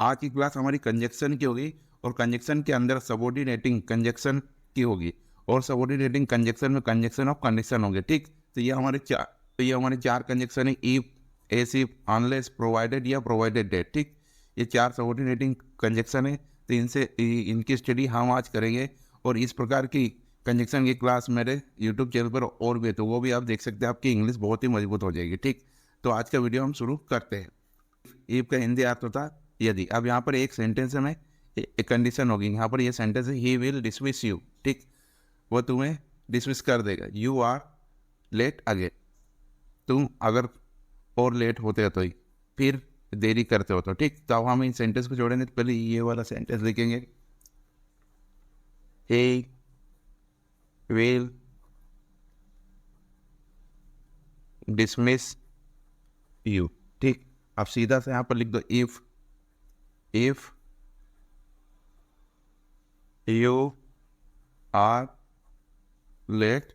आज की क्लास हमारी कंजक्शन की होगी और कंजक्शन के अंदर सबऑर्डिनेटिंग कंजक्शन की होगी और सबऑर्डिनेटिंग कंजक्शन में कंजक्शन ऑफ कंडीशन होंगे। ठीक, तो ये हमारे चार कंजक्शन है, if, S if, unless, provided या प्रोवाइडेड डेट। ठीक, ये चार सबऑर्डिनेटिंग कंजक्शन है, तो इनकी स्टडी हम आज करेंगे। और इस प्रकार की कंजक्शन की क्लास मेरे यूट्यूब चैनल पर और भी है, तो वो भी आप देख सकते हैं। आपकी इंग्लिश बहुत ही मजबूत हो जाएगी। ठीक, तो आज का वीडियो हम शुरू करते हैं। इफ का हिंदी अर्थ होता है यदि। अब यहाँ पर एक सेंटेंस में एक कंडीशन होगी। यहाँ पर ये सेंटेंस है, ही विल डिसमिस यू। ठीक, वो तुम्हें डिसमिस कर देगा। यू आर लेट अगेन, तुम अगर और लेट होते हो तो ही, फिर देरी करते हो तो। ठीक, तो अब हम इन सेंटेंस को जोड़ेंगे। तो पहले ये वाला सेंटेंस लिखेंगे, ही विल डिसमिस यू। ठीक, अब सीधा से यहाँ पर लिख दो, इफ यू आर लेट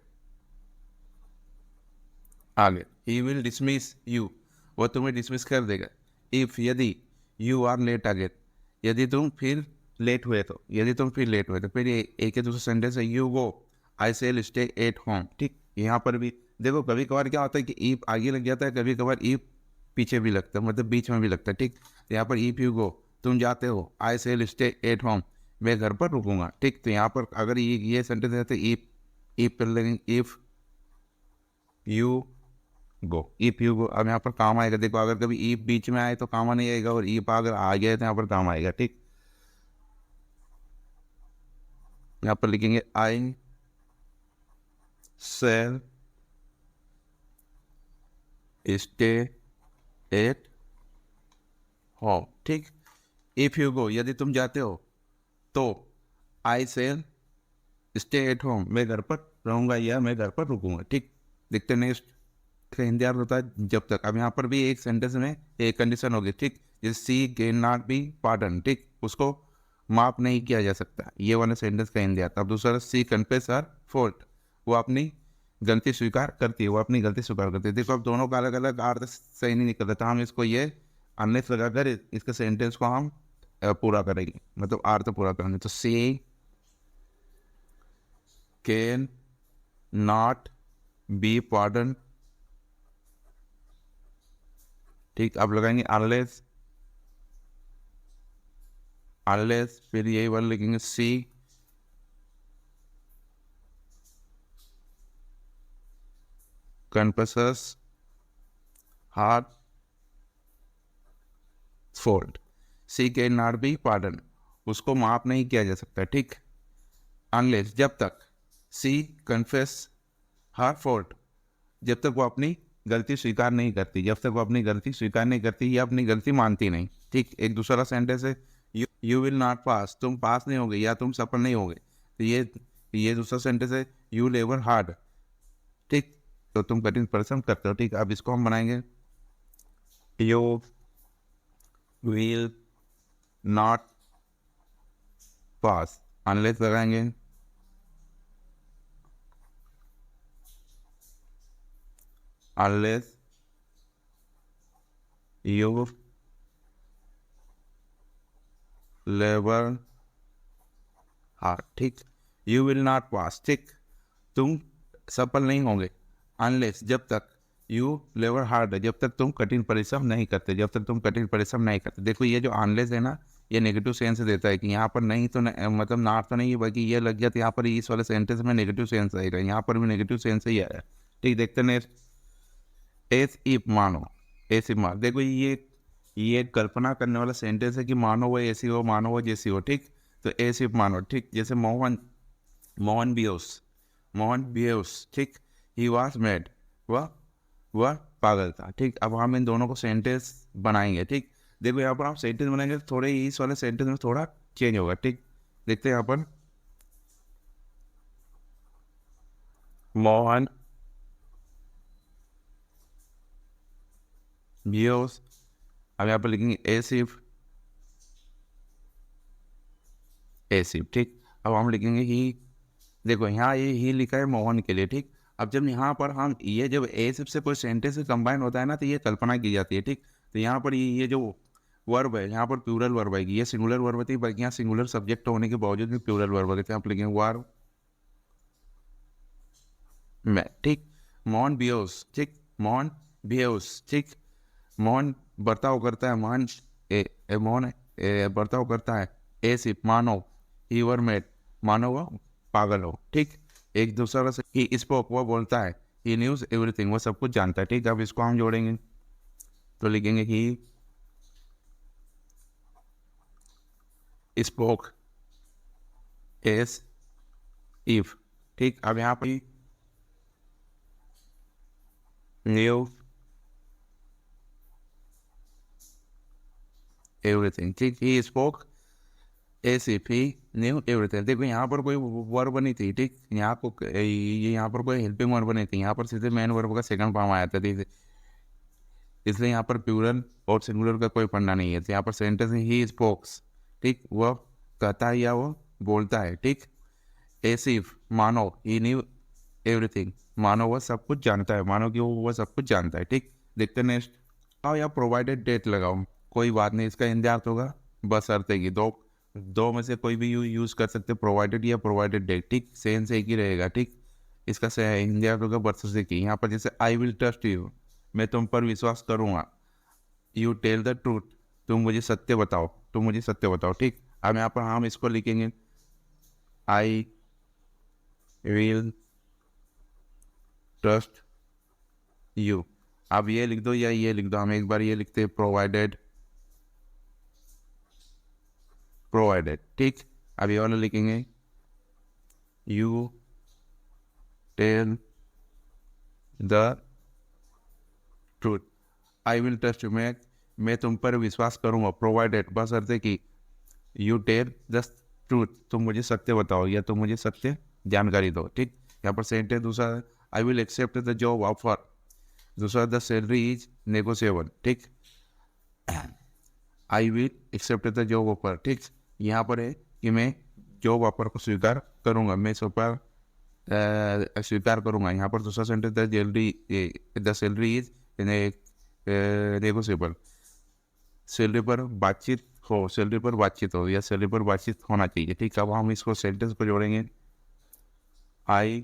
आगे, ही विल डिसमिस यू, वो तुम्हें डिसमिस कर देगा। इफ, यदि, यू आर लेट अगेन, यदि तुम फिर लेट हुए तो, यदि तुम फिर लेट हुए तो। फिर ये एक दूसरा सेंटेंस है, you go I shall stay at home. ठीक, यहाँ पर भी देखो कभी कभार क्या होता है कि इफ आगे लग जाता है, कभी कभार इफ पीछे भी लगता है, मतलब बीच में भी लगता है। ठीक, तो यहाँ पर इफ यू गो, तुम जाते हो, आई सेल स्टे एट होम, मैं घर पर रुकूंगा। ठीक, तो यहाँ पर अगर ये सेंटेंस रहते, इफ कर लेंगे, if you go, if you go. अब यहाँ पर काम आएगा। देखो अगर कभी इफ बीच में आए तो काम नहीं आएगा, और इफ अगर आ गया तो यहाँ पर काम आएगा। ठीक, यहाँ पर लिखेंगे, आई सेल स्टे एट होम। ठीक, इफ यू गो, यदि तुम जाते हो तो, आई सेल स्टे एट होम, मैं घर पर रहूंगा या मैं घर पर रुकूंगा। ठीक, देखते नेक्स्ट का हिंदी अर्थ होता है जब तक। अब यहाँ पर भी एक सेंटेंस में एक कंडीशन होगी। ठीक, जैसे सी कैन नॉट बी पार्डन। ठीक, उसको माफ नहीं किया जा सकता, ये वाला सेंटेंस का हिंदी अर्थ। अब दूसरा, सी कन्फेस हर फॉल्ट, वो अपनी गलती स्वीकार करती है, वो अपनी गलती स्वीकार करती है। देखो अब दोनों का अलग अलग अर्थ सही नहीं निकलता, तो हम इसको ये अनलेस लगाकर इसके सेंटेंस को हम पूरा करेंगे, मतलब अर्थ पूरा करेंगे। तो she can not be pardon. ठीक, अब लगाएंगे अनलेस, अनलेस, फिर यही वाला लिखेंगे, she confesses her fault, she can not be pardon, उसको माफ नहीं किया जा सकता। ठीक, अनलेस, जब तक, सी कन्फेस हर फॉल्ट, जब तक वो अपनी गलती स्वीकार नहीं करती, जब तक वो अपनी गलती स्वीकार नहीं करती या अपनी गलती मानती नहीं। ठीक, एक दूसरा सेंटेंस है, यू विल नॉट पास, तुम पास नहीं होगे या तुम सफल नहीं होगे। तो ये दूसरा सेंटेंस है, यू लेबर हार्ड। ठीक, तो तुम कठिन परिश्रम करते हो। ठीक, अब इसको हम बनाएंगे, you will not pass, unless लगाएंगे, अनलेस यू लेबर हार्ड। ठीक, यू विल नॉट पास, ठीक, तुम सफल नहीं होंगे, अनलेस, जब तक, यू लेबर हार्ड, जब तक तुम कठिन परिश्रम नहीं करते, जब तक तुम कठिन परिश्रम नहीं करते। देखो ये जो अनलेस है ना, ये नेगेटिव सेंस देता है कि यहाँ पर नहीं तो मतलब नॉट तो नहीं है, बल्कि ये लग जाता है यहाँ पर, इस वाले सेंटेंस में नेगेटिव सेंस आएगा, यहाँ पर भी नेगेटिव सेंस ही आया। ठीक, देखते हैं एस इफ, मानो, एस इफ मानो। देखो ये कल्पना करने वाला सेंटेंस है कि मानो वो ऐसी हो, मानो वो जैसी हो। ठीक, तो एस इफ मानो। ठीक, जैसे मोहन बिहेव्स। ठीक, ही वॉज मैड, वह पागल था। ठीक, अब हम इन दोनों को सेंटेंस बनाएंगे। ठीक, देखो यहाँ पर हम सेंटेंस बनाएंगे तो थोड़े इस वाले सेंटेंस में थोड़ा चेंज होगा। ठीक, देखते हैं यहाँ पर, मोहन बिहेव्स, अब यहाँ पर लिखेंगे एसिफ। ठीक, अब हम लिखेंगे ही। देखो यहाँ ये ही लिखा है मोहन के लिए। ठीक, अब जब यहाँ पर हम जब एसिफ से कोई सेंटेंस कंबाइन होता है ना, तो ये कल्पना की जाती है। ठीक, तो यहाँ पर ये जो वर्ब है, यहाँ पर प्लूरल वर्ब आएगी, ये सिंगुलर वर्ब थी, बल्कि यहाँ सिंगुलर सब्जेक्ट होने के बावजूद भी प्लूरल वर्ब आते हैं, आप लिखेंगे वर्ब में, ठीक। मॉन बियोस, ठीक, मॉन बियोस, ठीक। मॉन बर्ताव करता है, मान मौन बर्ताव करता है, ए सिर्फ मानो, ही वर मेड मानो वो पागल हो, ठीक। एक दूसरा से ही स्पोक वो बोलता है, ही न्यूज एवरीथिंग वो सब कुछ जानता है, ठीक। अब इसको हम जोड़ेंगे तो लिखेंगे ही स्पोक एस इफ, ठीक। अब यहाँ पर न्यू एवरीथिंग, ठीक। He spoke S if he new everything. देखो यहाँ पर कोई वर्ब नहीं थी, ठीक। यहाँ को ये यहाँ पर कोई हेल्पिंग वर्ब नहीं थी, यहाँ पर सीधे मेन वर्ब का सेकंड फॉर्म आया था, ठीक। इसलिए यहाँ पर प्लूरल और सिंगुलर का कोई पढ़ना नहीं है, तो यहाँ पर सेंटेंस ही स्पोक्स, ठीक, वह कहता है या वो बोलता है, ठीक। एस इफ मानो, ही न्यू एवरीथिंग मानो वह सब कुछ जानता है, मानो कि वो सब कुछ जानता है, ठीक। देखते नेक्स्ट। आओ या प्रोवाइडेड डेट लगाओ, कोई बात नहीं, इसका हिंदी अर्थ होगा बशर्ते की, दो में से कोई भी यूज कर सकते, प्रोवाइडेड या प्रोवाइडेड डेट, ठीक। सेंस एक ही रहेगा, ठीक। इसका हिंदी अर्थ होगा बशर्ते की। यहाँ पर जैसे आई विल ट्रस्ट यू, मैं तुम पर विश्वास करूंगा, यू टेल द ट्रूथ, तुम मुझे सत्य बताओ, तुम मुझे सत्य बताओ, ठीक। अब यहाँ पर हम इसको लिखेंगे आई विल ट्रस्ट यू। अब ये लिख दो या ये लिख दो, हम एक बार ये लिखते हैं प्रोवाइडेड, प्रोवाइडेड, ठीक। अब ये वाला लिखेंगे you tell the truth, I will trust you, मैं तुम पर विश्वास करूंगा, प्रोवाइडेड बशर्ते कि यू टेल द ट्रूथ, तुम मुझे सत्य बताओ या तुम मुझे सत्य जानकारी दो, ठीक। यहाँ पर सेंटेंस दूसरा, I will accept the job offer, दूसरा द सैलरी इज नेगोशिएबल, ठीक। I will accept the job offer, ठीक। यहाँ पर है कि मैं जॉब ऑफर को स्वीकार करूंगा, मैं स्वीकार करूंगा। यहाँ पर दूसरा sentence the salary is negotiable, salary पर बातचीत हो, सैलरी पर बातचीत हो या सैलरी पर बातचीत होना चाहिए, ठीक। अब हम इसको सेंटेंस को जोड़ेंगे, I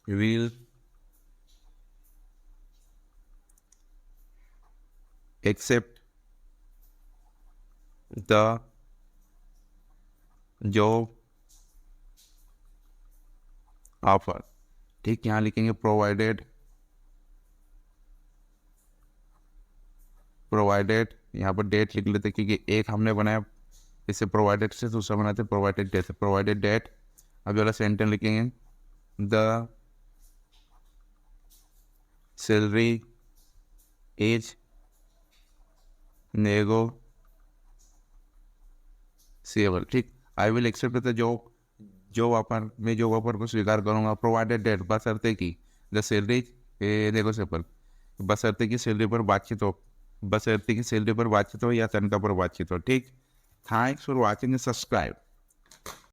will accept the job offer, ठीक। यहाँ लिखेंगे प्रोवाइडेड, प्रोवाइडेड, यहाँ पर डेट लिख लेते क्योंकि एक हमने बनाया, इसे प्रोवाइडेड से दूसरा बनाते प्रोवाइडेड डेट, प्रोवाइडेड डेट। अब वाला सेंटेंस लिखेंगे द सैलरी इज नेगोशिएबल, ठीक। I will accept the job offer, मैं जॉब ऑफर को स्वीकार करूंगा, प्रोवाइडेड डेट बशर्ते की द सैलरी नेगोशिएबल, बशर्ते की सैलरी पर बातचीत हो, बशर्ते की सैलरी पर बातचीत हो या तनख्वाह पर बातचीत हो, ठीक। Thanks for watching, subscribe.